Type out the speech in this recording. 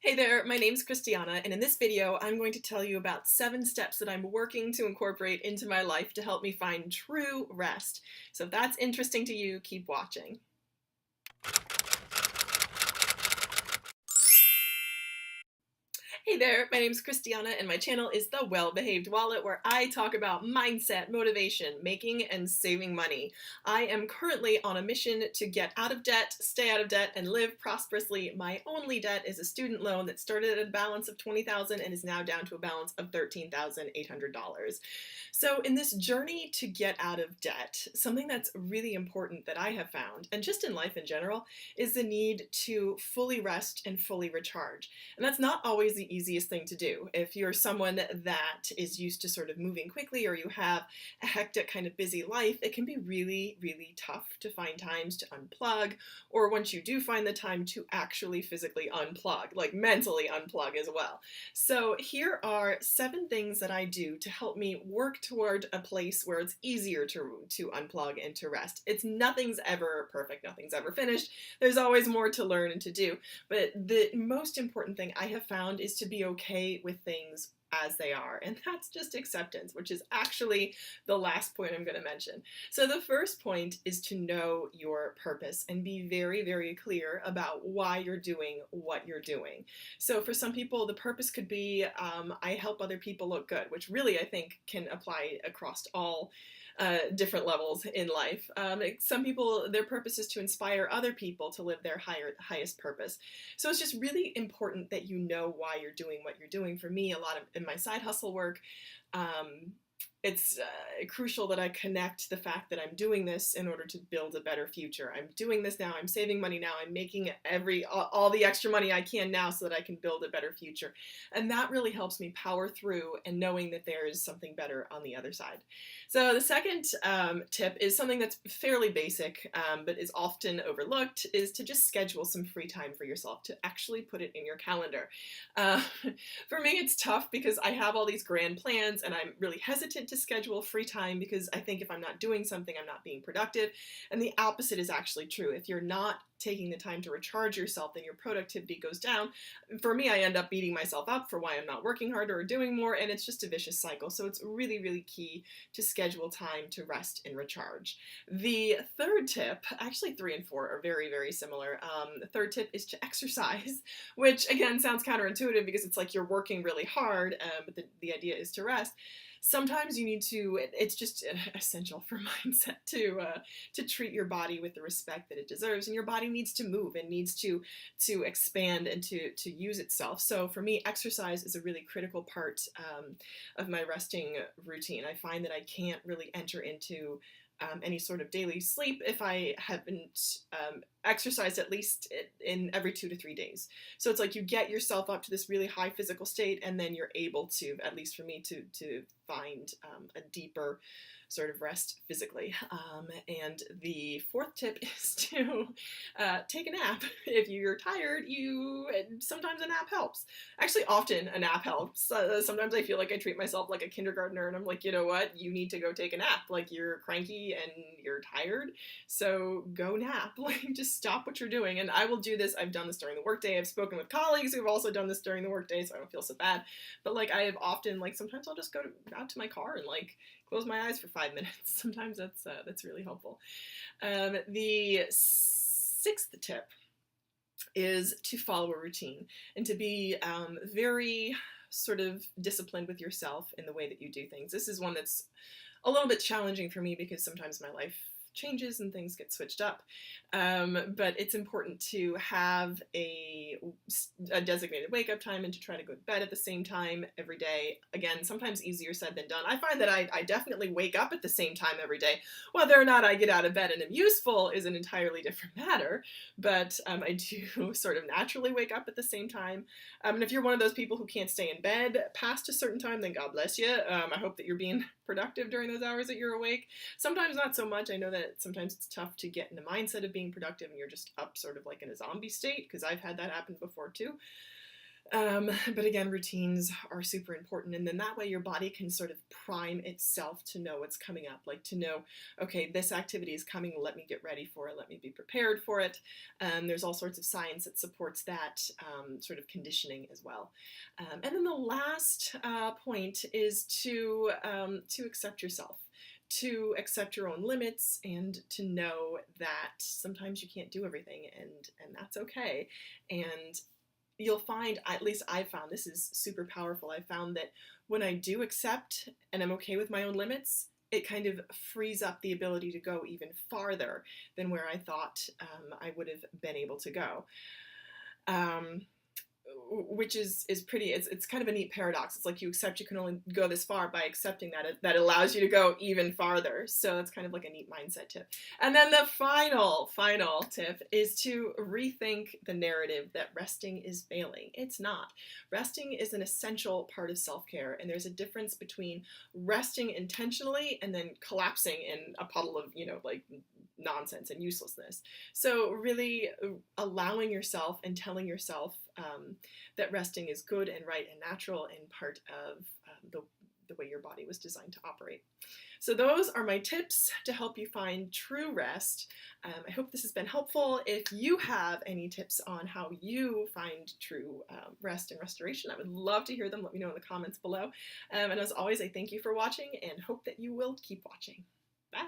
Hey there, my name's Christiana, and in this video I'm going to tell you about 7 steps that I'm working to incorporate into my life to help me find true rest. So if that's interesting to you, keep watching. Hey there, my name's Christiana and my channel is The Well-Behaved Wallet, where I talk about mindset, motivation, making and saving money. I am currently on a mission to get out of debt, stay out of debt, and live prosperously. My only debt is a student loan that started at a balance of $20,000 and is now down to a balance of $13,800. So in this journey to get out of debt, something that's really important that I have found, and just in life in general, is the need to fully rest and fully recharge. And that's not always the easiest thing to do. If you're someone that is used to sort of moving quickly, or you have a hectic kind of busy life, it can be really, really tough to find times to unplug, or once you do find the time to actually physically unplug, like mentally unplug as well. So here are 7 things that I do to help me work toward a place where it's easier to unplug and to rest. Nothing's ever perfect, nothing's ever finished. There's always more to learn and to do. But the most important thing I have found is to be okay with things as they are, and that's just acceptance, which is actually the last point I'm going to mention. So the first point is to know your purpose and be very, very clear about why you're doing what you're doing. So for some people, the purpose could be I help other people look good, which really I think can apply across all different levels in life. Some people, their purpose is to inspire other people to live their highest purpose. So it's just really important that you know why you're doing what you're doing. For me, a lot of in my side hustle work, it's crucial that I connect the fact that I'm doing this in order to build a better future. I'm doing this now, I'm saving money now, I'm making all the extra money I can now so that I can build a better future. And that really helps me power through and knowing that there is something better on the other side. So the second tip is something that's fairly basic, but is often overlooked, is to just schedule some free time for yourself, to actually put it in your calendar. Uh, for me, it's tough because I have all these grand plans and I'm really hesitant to schedule free time because I think if I'm not doing something, I'm not being productive. And the opposite is actually true. If you're not taking the time to recharge yourself, then your productivity goes down. For me, I end up beating myself up for why I'm not working harder or doing more, and it's just a vicious cycle. So it's really, really key to schedule time to rest and recharge. The third tip, actually 3 and 4 are very, very similar. The third tip is to exercise, which again sounds counterintuitive because it's like you're working really hard, but the idea is to rest. Sometimes you need to, it's just essential for mindset to treat your body with the respect that it deserves, and your body needs to move and needs to expand and to use itself. So for me, exercise is a really critical part of my resting routine. I find that I can't really enter into any sort of daily sleep if I haven't exercised at least in every 2 to 3 days. So it's like you get yourself up to this really high physical state, and then you're able to, at least for me, to find a deeper sort of rest physically. And the fourth tip is to take a nap. If you're tired, sometimes a nap helps. Actually, often a nap helps. Sometimes I feel like I treat myself like a kindergartner, and I'm like, you know what? You need to go take a nap. Like, you're cranky and you're tired, so go nap. Like, just stop what you're doing. And I will do this. I've done this during the workday. I've spoken with colleagues who've also done this during the workday, so I don't feel so bad. But like, I have often, like, sometimes I'll just go out to my car and like close my eyes for 5 minutes. Sometimes that's really helpful. The sixth tip is to follow a routine and to be very sort of disciplined with yourself in the way that you do things. This is one that's a little bit challenging for me because sometimes my life changes and things get switched up. But it's important to have a designated wake-up time and to try to go to bed at the same time every day. Again, sometimes easier said than done. I find that I definitely wake up at the same time every day. Whether or not I get out of bed and am useful is an entirely different matter, but I do sort of naturally wake up at the same time. And if you're one of those people who can't stay in bed past a certain time, then God bless you. I hope that you're being productive during those hours that you're awake. Sometimes not so much. I know that sometimes it's tough to get in the mindset of being productive and you're just up sort of like in a zombie state, because I've had that happen before too. But again, routines are super important. And then that way your body can sort of prime itself to know what's coming up, like to know, okay, this activity is coming, let me get ready for it, let me be prepared for it. There's all sorts of science that supports that sort of conditioning as well. And then the last point is to accept yourself, to accept your own limits, and to know that sometimes you can't do everything, and that's okay. And you'll find, at least I found this is super powerful. I found that when I do accept and I'm okay with my own limits, it kind of frees up the ability to go even farther than where I thought I would have been able to go. Um, which is pretty, it's kind of a neat paradox. It's like you accept you can only go this far. By accepting that, that allows you to go even farther. So that's kind of like a neat mindset tip. And then the final tip is to rethink the narrative that resting is failing. It's not. Resting is an essential part of self-care, and there's a difference between resting intentionally and then collapsing in a puddle of, like nonsense and uselessness. So really allowing yourself and telling yourself that resting is good and right and natural and part of the way your body was designed to operate. So those are my tips to help you find true rest. I hope this has been helpful. If you have any tips on how you find true rest and restoration, I would love to hear them. Let me know in the comments below. And as always, I thank you for watching and hope that you will keep watching. Bye.